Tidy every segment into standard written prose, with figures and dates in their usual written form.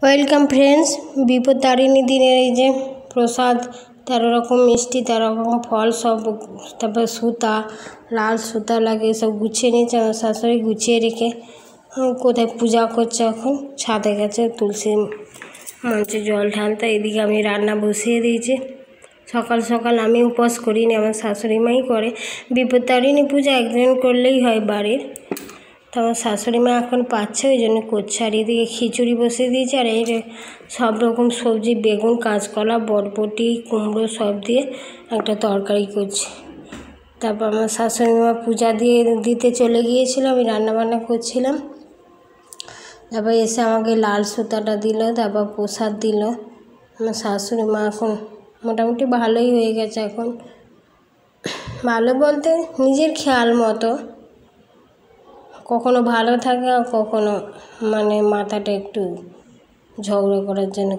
Welcome friends, Bipattarini দিনের এই যে প্রসাদ 13 রকম মিষ্টি 13 রকম ফল সব, তারপর সুতা, লাল সুতা লাগে সব গুছিয়ে নিয়েছে আমার শাশুড়ি। গুছিয়ে রেখে কোথায় পূজা করছে, এখন ছাদে গেছে তুলসী মঞ্চে জল ঢালতে। এদিকে আমি রান্না বসিয়ে দিয়েছি। সকাল সকাল আমি উপোস করিনি, আমার শাশুড়ি মাই করে। বিপত্তারিণী পূজা একজন করলেই হয় বাড়ির, তো আমার শাশুড়ি মা এখন পাচ্ছে, ওই জন্য করছে। আর এদিকে খিচুড়ি বসিয়ে দিয়েছে, আর এই সব রকম সবজি, বেগুন, কাঁচকলা, বরবটি, কুমড়ো সব দিয়ে একটা তরকারি করছি। তারপর আমার শাশুড়ি মা পূজা দিতে চলে গিয়েছিল, আমি রান্নাবান্না করছিলাম। তারপর এসে আমাকে লাল সুতাটা দিল, তারপর প্রসাদ দিল। আমার শাশুড়ি মা এখন মোটামুটি ভালোই হয়ে গেছে। এখন ভালো বলতে নিজের খেয়াল মতো, কখনো ভালো থাকে আর কখনো মাথাটা একটু ঝগড়া করার জন্য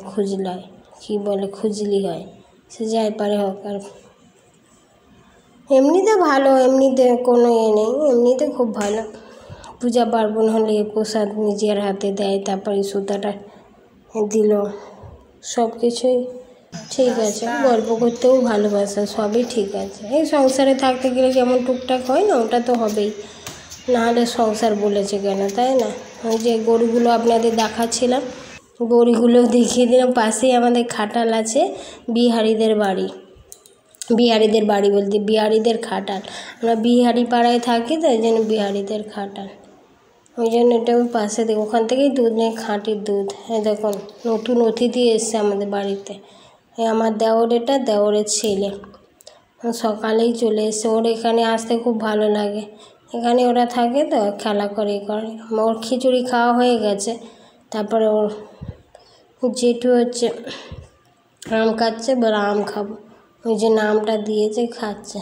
খুজলি হয়, সে যাই পারে হোক। আর এমনিতে ভালো, এমনিতে কোনো নেই, এমনিতে খুব ভালো। পূজা পার্বণ হলে প্রসাদ নিজের হাতে দেয়, তারপরে সুতাটা দিল, সব কিছুই ঠিক আছে। গল্প করতেও ভালোবাসা, সবই ঠিক আছে। এই সংসারে থাকতে গেলে যেমন টুকটাক হয় না, ওটা তো হবেই, নাহলে সংসার বলেছে কেন, তাই না? ওই যে গরুগুলো আপনাদের দেখাচ্ছিলাম, গরুগুলো দেখিয়ে দিলাম। পাশেই আমাদের খাটাল আছে, বিহারিদের বাড়ি বলতে বিহারিদের খাটাল। আমরা বিহারি পাড়ায় থাকি, তো ওই জন্য বিহারিদের খাটাল, ওই জন্য এটাও পাশে দেখো। ওখান থেকেই দুধ নেই, খাঁটির দুধ। এই দেখুন নতুন অতিথি এসছে আমাদের বাড়িতে, আমার দেওরের ছেলে সকালেই চলে এসছে। ওর এখানে আসতে খুব ভালো লাগে, এখানে ওরা থাকে তো, খেলা করে। ওর খিচুড়ি খাওয়া হয়ে গেছে। তারপরে ওর জেঠু হচ্ছে আম খাচ্ছে, বলে আম খাবো, ওই যে আমটা দিয়েছে, খাচ্ছে।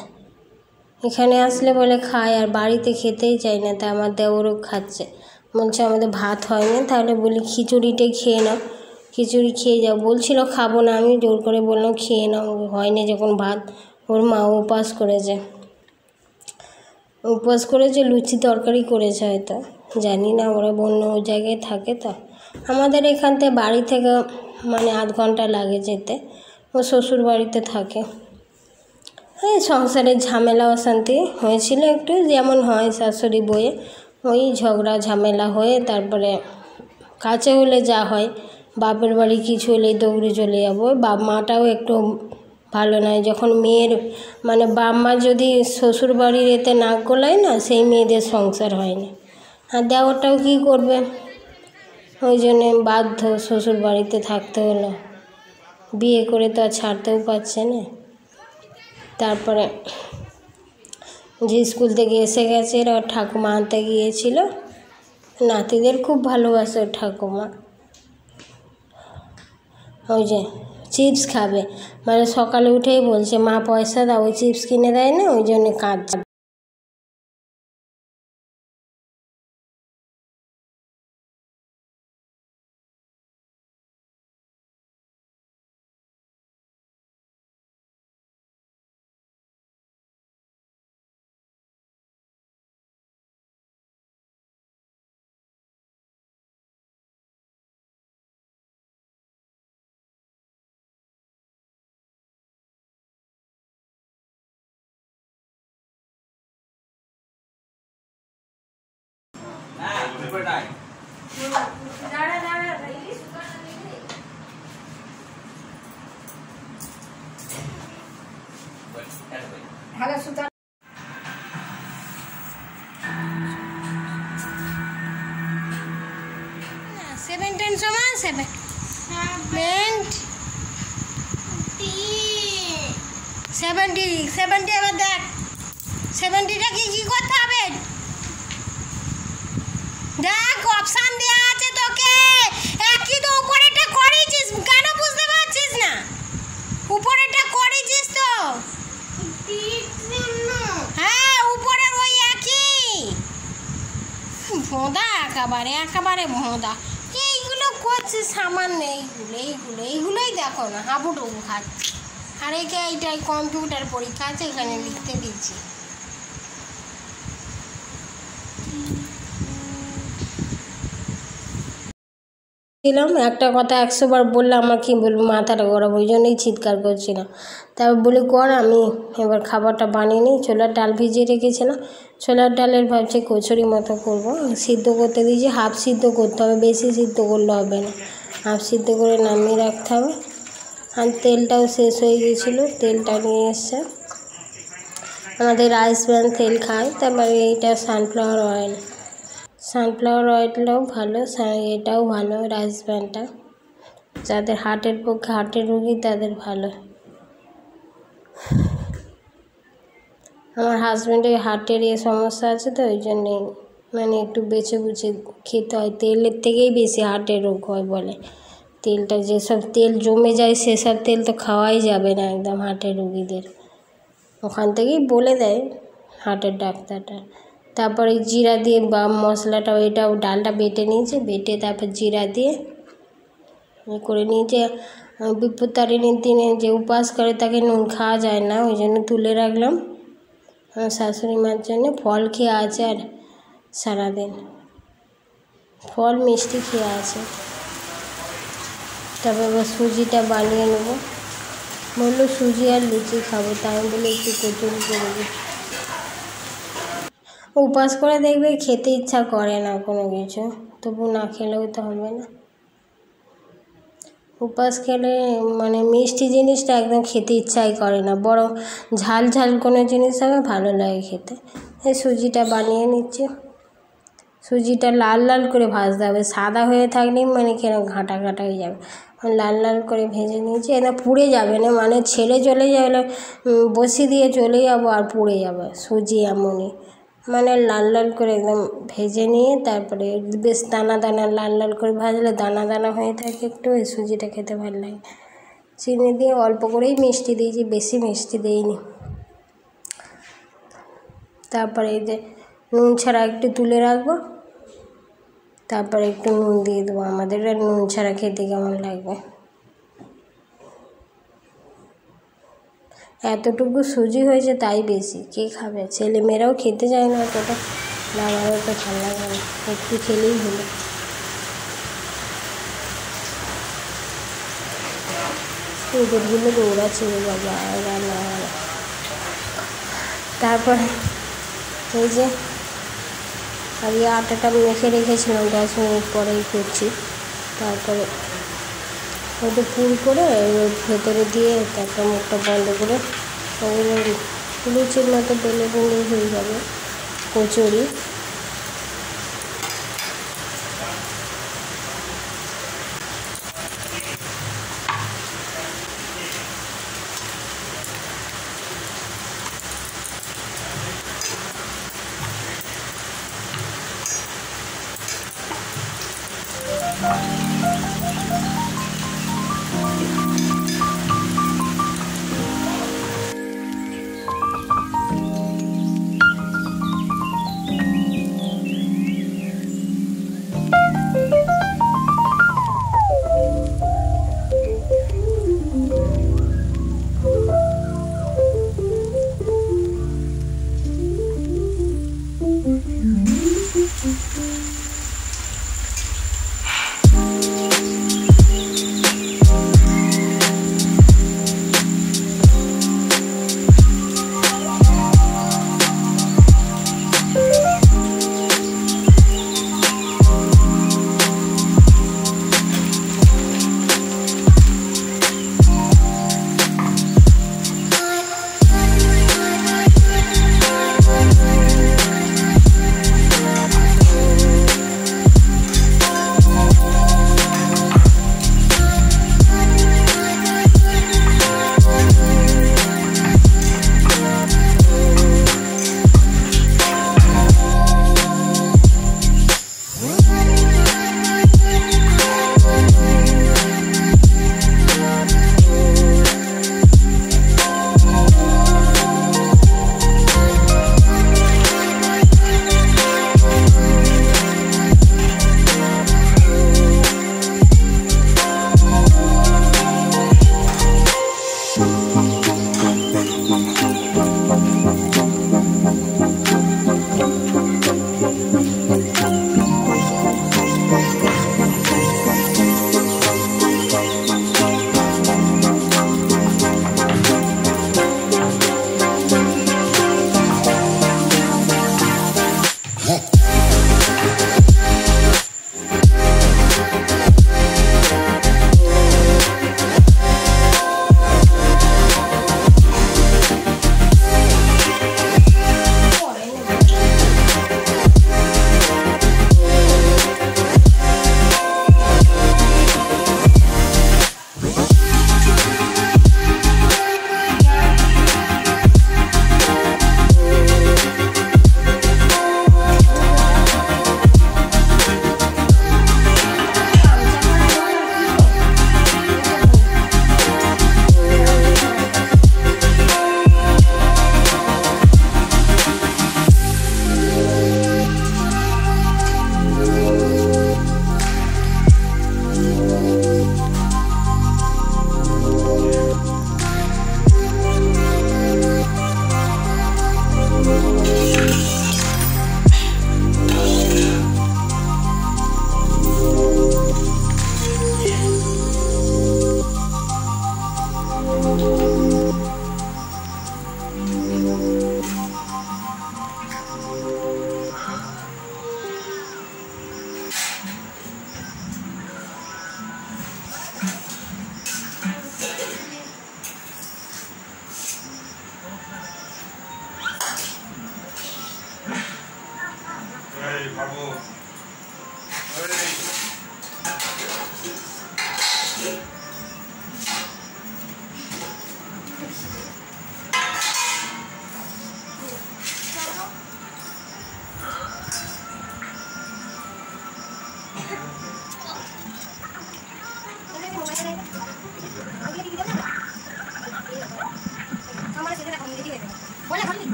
এখানে আসলে বলে খায়, আর বাড়িতে খেতেই চায় না। তাই আমার দেওরও খাচ্ছে, বলছে আমাদের ভাত হয়নি। তাহলে বলি খিচুড়িটাই খেয়ে নাও, খিচুড়ি খেয়ে যাও। বলছিল খাবো না, আমি জোর করে বললাম খেয়ে নাও, হয়নি যখন ভাত। ওর মা উপবাস করেছে, লুচি তরকারি করেছে হয়তো, জানি না, ওরা অন্য জায়গায় থাকে তো। আমাদের এখান থেকে বাড়ি থেকে আধ ঘন্টা লাগে যেতে, ও শ্বশুর বাড়িতে থাকে। এই সংসারের ঝামেলা অশান্তি হয়েছিল একটু, যেমন হয় শাশুড়ি বউয়ে, ওই ঝগড়া ঝামেলা হয়ে তারপরে কাছে হলে যা হয়, বাপের বাড়ি কিছু হলেই দৌড়ে চলে যাবো। বাপ মাটাও একটু ভালো নয়, যখন মেয়ের বাপ মা যদি শ্বশুর বাড়ির এতে নাক গলায় না, সেই মেয়েদের সংসার হয় না। আর দেওরটাও কী করবে, ওই জন্যে বাধ্য শ্বশুর বাড়িতে থাকতে হলো। বিয়ে করে তো আর ছাড়তেও পারছে না। তারপরে যে স্কুল থেকে এসে গেছে, এরা ওর ঠাকুমা আনতে গিয়েছিল। নাতিদের খুব ভালোবাসে ওর ঠাকুমা। ওই যে চিপস খাবে, সকালে উঠেই বলছে মা পয়সা দাও, ওই চিপস কিনে দেয় না, ওই জন্য কাঁদছে। সেভেন্টি এবার দেখ, 70টা কি করতে হবে দেখ, অপশান দেওয়া আছে তোকে। একই তো উপরেটা করেছিস, কেন বুঝতে পারছিস না? উপরেটা করেছিস তো, হ্যাঁ উপরে ওই একই ভোঁদা, একেবারে ভোঁদা। এইগুলো করছিস সামান্য, এইগুলোই দেখো না, হাবুডুবু খাচ্ছে। আর এইটাই কম্পিউটার পরীক্ষা আছে, এখানে লিখতে দিচ্ছি। দিলাম, একটা কথা 100 বার বললে আমার কি বলবো, মাথাটা গরম, ওই জন্যই চিৎকার করছিলাম। তারপর বলি কর, আমি এবার খাবারটা বানিয়ে নিই। ছোলার ডাল ভিজিয়ে রেখেছিলাম, ছোলার ডালের ভাবছি কচুরি মতো করবো। সিদ্ধ করতে দিয়েছি, হাফ সিদ্ধ করতে হবে, বেশি সিদ্ধ করলে হবে না, হাফ সিদ্ধ করে নামিয়ে রাখতে হবে। আর তেলটাও শেষ হয়ে গিয়েছিলো, তেলটা নিয়ে এসছে। আমাদের রাইস ব্র্যান তেল খায়, তারপরে এইটা সানফ্লাওয়ার অয়েল, সানফ্লাওয়ার অয়েলটাও ভালো, এটাও ভালো রাইস ব্র্যানটা, যাদের হার্টের পক্ষে, হার্টের রোগী তাদের ভালো। আমার হাজব্যান্ডের হার্টের সমস্যা আছে, তো ওই জন্যেই মানে একটু বেছে বুঝে খেতে হয়, তেলের থেকেই বেশি হার্টের রোগ হয় বলে। তেলটা যেসব তেল জমে যায় সেসব তেল তো খাওয়াই যাবে না একদম হার্টের রোগীদের, ওখান থেকেই বলে দেয় হার্টের ডাক্তারটা। তারপরে জিরা দিয়ে বা মশলাটা, এটাও ডালটা বেটে নিয়েছে, বেটে তারপর জিরা দিয়ে করে নিয়েছে। বিপত্তারিণীর দিনে যে উপবাস করে তাকে নুন খাওয়া যায় না, ওই জন্য তুলে রাখলাম। আমার শাশুড়ি মার জন্য ফল খেয়ে আছে, আর সারাদিন ফল মিষ্টি খেয়ে আছে। তারপর এবার সুজিটা বানিয়ে নেবো, বললো সুজি আর লুচি খাবো, তাই আমি বলে একটু কচুরি করে দিই। উপবাস করে দেখবে খেতে ইচ্ছা করে না কোনো কিছু, তবু না খেলেও তো হবে না। উপবাস খেলে মানে মিষ্টি জিনিসটা একদম খেতে ইচ্ছাই করে না, বরং ঝাল ঝাল কোনো জিনিস হবে ভালো লাগে খেতে। এই সুজিটা বানিয়ে নিচ্ছি, সুজিটা লাল লাল করে ভাজতে হবে, সাদা হয়ে থাকলেই মানে কেন ঘাঁটা ঘাঁটা হয়ে যাবে। লাল লাল করে ভেজে নিয়েছি, এটা পুড়ে যাবে না, মানে ছেলে চলে যাবে, বসিয়ে দিয়ে চলে যাবো আর পুড়ে যাবে সুজি, এমনই মানে লাল লাল করে একদম ভেজে নিয়ে তারপরে বেশ দানা দানা লাল লাল করে ভাজলে দানা দানা হয়ে থাকে একটু, এই সুজিটা খেতে ভালো লাগে। চিনি দিয়ে অল্প করেই মিষ্টি দিয়েছি, বেশি মিষ্টি দিইনি। তারপরে এই যে নুন ছাড়া একটু তুলে রাখবো, তারপরে একটু নুন দিয়ে দেবো, আমাদের নুন ছাড়া খেতে কেমন লাগবে। এতটুকু সুজি হয়েছে তাই বেশি, কে খাবে, ছেলেমেয়েরাও খেতে চায় না অতটা, আমারও তো ভালো লাগে না, একটু খেলেই হলো। দুধগুলো দৌড়াচ্ছে বাবা, রান্না। তারপরে এই যে আগে আটাটা মেখে রেখেছিলাম, 10 মিনিট পরেই করছি। তারপরে ওটা পুর করে ভেতরে দিয়ে তারপর মুখটা বন্ধ করে ওগুলো লুচির মতো বেলে বেলে হয়ে যাবে কচুরি।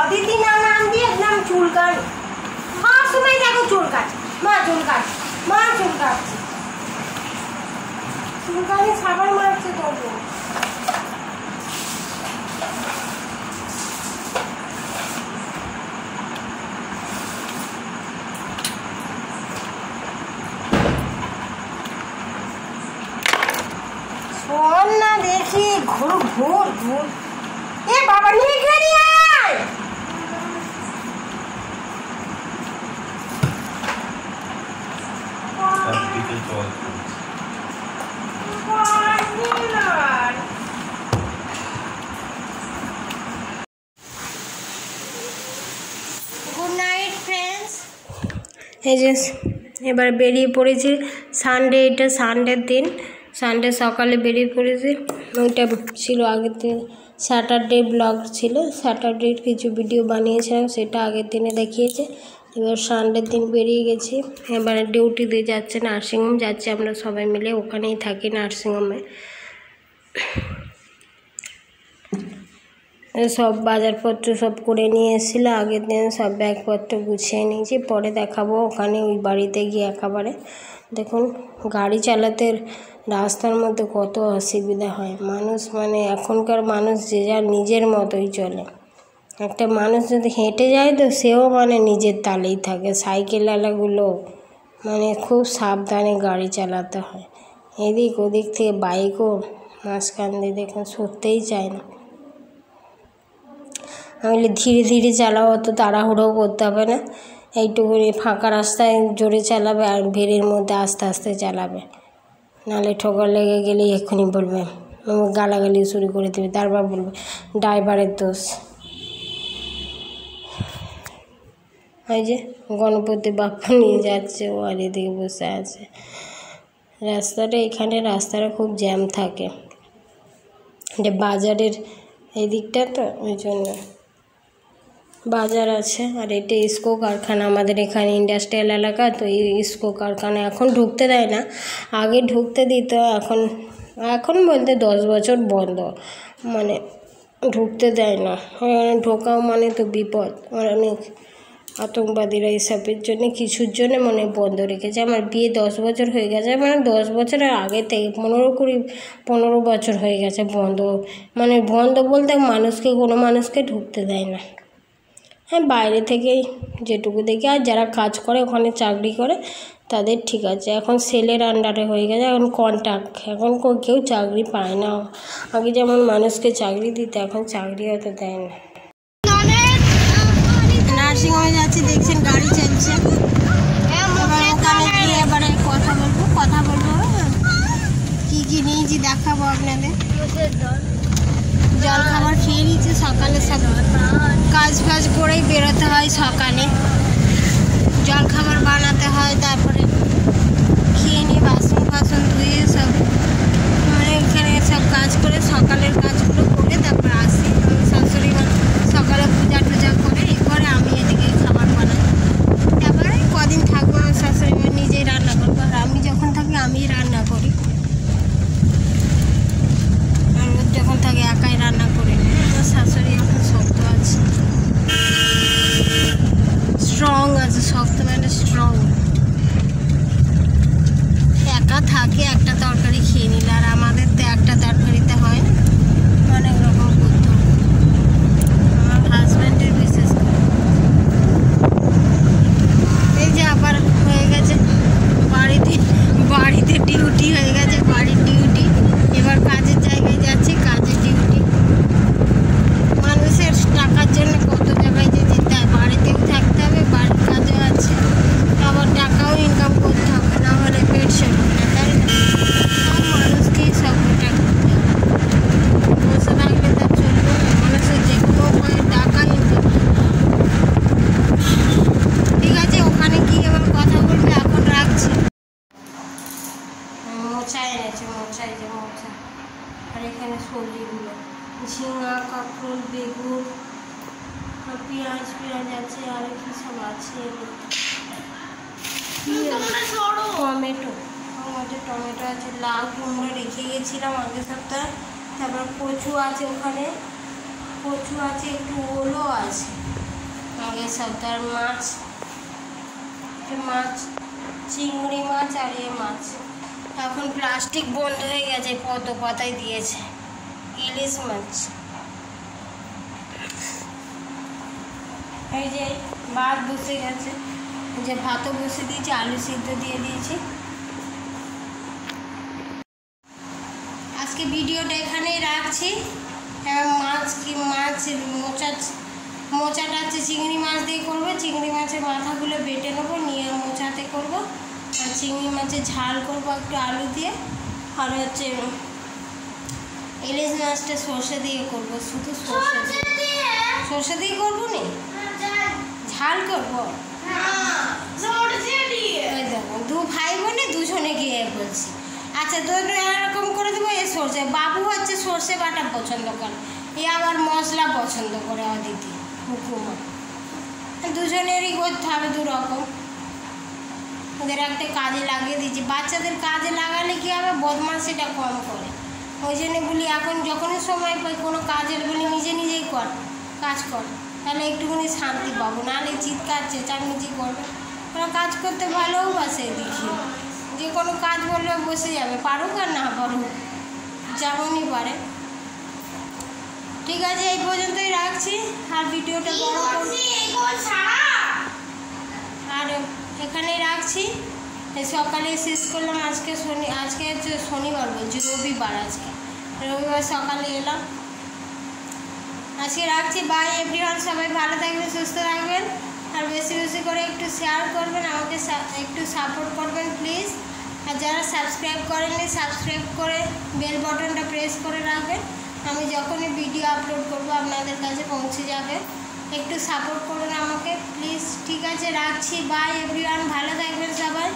অদিতি নাম দিয়ে একদম চুল কাট, মা সময় দেখো চুল কাট, মা চুল কাট, মা চুল কাটছে, চুল কাটে সাবান মারছে তবু। শোন না দেখি ঘুর ঘুর ঘুর, এ বাবা নিয়ে গেলি আয়। Good night friends. এই যে এবার বেরিয়ে পড়েছি সানডে, এটা সানডের দিন, সানডে সকালে বেরিয়ে পড়েছি। ওইটা ছিল আগের দিন স্যাটারডে ব্লগ ছিল, স্যাটারডের কিছু ভিডিও বানিয়েছিলাম, সেটা আগের দিনে দেখিয়েছে। এবার সানডের দিন বেরিয়ে গেছি, এবারে ডিউটিতে যাচ্ছে, নার্সিংহোম যাচ্ছে, আমরা সবাই মিলে ওখানেই থাকি নার্সিংহোমে। সব বাজারপত্র সব করে নিয়ে এসেছিল আগের দিন, সব ব্যাগপত্র গুছিয়ে নিয়েছি, পরে দেখাবো ওখানে ওই বাড়িতে গিয়ে। একেবারে দেখুন গাড়ি চালাতে রাস্তার মধ্যে কত অসুবিধা হয়, মানুষ মানে এখনকার মানুষ যে যার নিজের মতোই চলে। একটা মানুষ যদি হেঁটে যায় তো সেও মানে নিজের তালেই থাকে, সাইকেলওয়ালাগুলো মানে খুব সাবধানে গাড়ি চালাতে হয়। এদিক ওদিক থেকে বাইকও মাঝখান দিয়ে দেখুন সরতেই চায় না। আমি ধীরে ধীরে চালাও, অত তাড়াহুড়োও করতে হবে না, এইটুকুনি ফাঁকা রাস্তায় জোরে চালাবে আর ভিড়ের মধ্যে আস্তে আস্তে চালাবে, নাহলে ঠোকর লেগে গেলে এক্ষুনি বলবে, গালাগালি শুরু করে দেবে, তারপর বলবে ড্রাইভারের দোষ। ওই যে গণপতি বাপ্পা নিয়ে যাচ্ছে, ও আর এদিকে বসে আছে। রাস্তাটা এখানে রাস্তাটা খুব জ্যাম থাকে, এটা বাজারের এই দিকটা তো ওই জন্য বাজার আছে। আর এটা ইস্কো কারখানা, আমাদের এখানে ইন্ডাস্ট্রিয়াল এলাকা তো, এই ইস্কো কারখানা এখন ঢুকতে দেয় না, আগে ঢুকতে দিত, এখন বলতে 10 বছর বন্ধ, মানে ঢুকতে দেয় না। ঢোকাও মানে তো বিপদ, আর অনেক আতঙ্কবাদীরা এসবের জন্য কিছুর জন্য মানে বন্ধ রেখেছে। আমার বিয়ে 10 বছর হয়ে গেছে, মানে 10 বছরের আগে থেকে 15 বছর হয়ে গেছে বন্ধ, মানে বন্ধ বলতে মানুষকে কোনো মানুষকে ঢুকতে দেয় না। হ্যাঁ বাইরে থেকেই যেটুকু দেখি, আর যারা কাজ করে ওখানে চাকরি করে তাদের ঠিক আছে, এখন সেলের আন্ডারে হয়ে গেছে, এখন কন্ট্রাক্ট, এখন কেউ চাকরি পায় না। আগে যেমন মানুষকে চাকরি দিতে, এখন চাকরি হয়তো দেয় না। নার্সিংহোমে যাচ্ছি, দেখছেন গাড়ি চলছে, ওখানে গিয়ে এবারে কথা বলবো কী নিয়েছি দেখাবো আপনাদের। জল খাবার খেয়ে নিয়েছি, সকালে সব কাজ ফাজ করেই বেরোতে হয়, সকালে জল খাবার বানাতে হয়, তারপরে খেয়ে নিয়ে বাসন ধুয়ে সব মানে এখানে সব কাজ করে সকালের কাজগুলো করে তারপর সবজিগুলো, ঝিঙা, কাঁকরোল, বেগুন, পেঁয়াজ আছে, আর কি সব আছে, টমেটো আছে, লাউ কুমড়ো রেখে গেছিলাম আগের সপ্তাহে। তারপর কচু আছে, ওখানে কচু আছে, একটু ওলও আছে আগের সপ্তাহের। মাছ চিংড়ি মাছ আর মাছ। এখন প্লাস্টিক বন্ধ হয়ে গেছে, পদ্ম পাতায় দিয়েছে। ইলিশ মাছ, এই যে ভাত বসে গেছে, যে ভাতও বসে দিয়েছি, আলু সিদ্ধ দিয়ে দিয়েছি। আজকে ভিডিওটা এখানেই রাখছি। মাছ মোচাটা হচ্ছে চিংড়ি মাছ দিয়ে করবো। চিংড়ি মাছের মাথাগুলো বেটে নেবো, নিয়ে মোচাতে করবো। আর চিংড়ি মাছের ঝাল করবো একটু আলু দিয়ে। আর হচ্ছে ইলিশ মাছটা সর্ষে দিয়ে করবো, শুধু সর্ষে দিয়ে করবো নি, ঝাল করবো। দেখো দু ভাই বোনে দুজনে গিয়ে বলছি। আচ্ছা দুটো এরকম করে দেবো। এ সর্ষে বাবু হচ্ছে সর্ষে বাটা পছন্দ করে, এ আবার মশলা পছন্দ করে অদিতি হুকুমা। দুজনেরই করতে হবে দু রকম। ওদের একটা কাজে লাগিয়ে দিয়েছি। বাচ্চাদের কাজে লাগালে কী হবে, বদমাশিটা কম করে। ওই জন্য বলি এখন যখনই সময় পাই কোনো কাজের বলি নিজেই কাজ কর, তাহলে একটুখানি শান্তি পাবো। নাহলে চিৎকার চেঁচামেচি করবে। ওরা কাজ করতে ভালোবাসে, দেখি যে কোনো কাজ বললে বসে যাবে, পারুক আর না পারুক, যেমনই পারে। ঠিক আছে, এই পর্যন্তই রাখছি। আর ভিডিওটা বড় করছি আর এখানেই রাখছি। সকালে শেষ করলাম। আজকে হচ্ছে শনিবার, বলছি রবিবার। রবিবার সকালে এলাম। আজকে রাখছি। By everyone. সবাই ভালো থাকবেন, সুস্থ থাকবেন। আর বেশি বেশি করে একটু শেয়ার করবেন, আমাকে একটু সাপোর্ট করবেন প্লিজ। আর যারা সাবস্ক্রাইব করেননি, সাবস্ক্রাইব করে বেল বাটনটা প্রেস করে রাখবেন। আমি যখনই ভিডিও আপলোড করবো আপনাদের কাছে পৌঁছে যাবে। একটু সাপোর্ট করুন আমাকে প্লিজ। ঠিক আছে, রাখছি। বাই এভরিওয়ান, ভালো থাকবেন সবাই,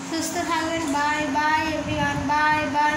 সুস্থ থাকবেন। Bye bye everyone, bye bye.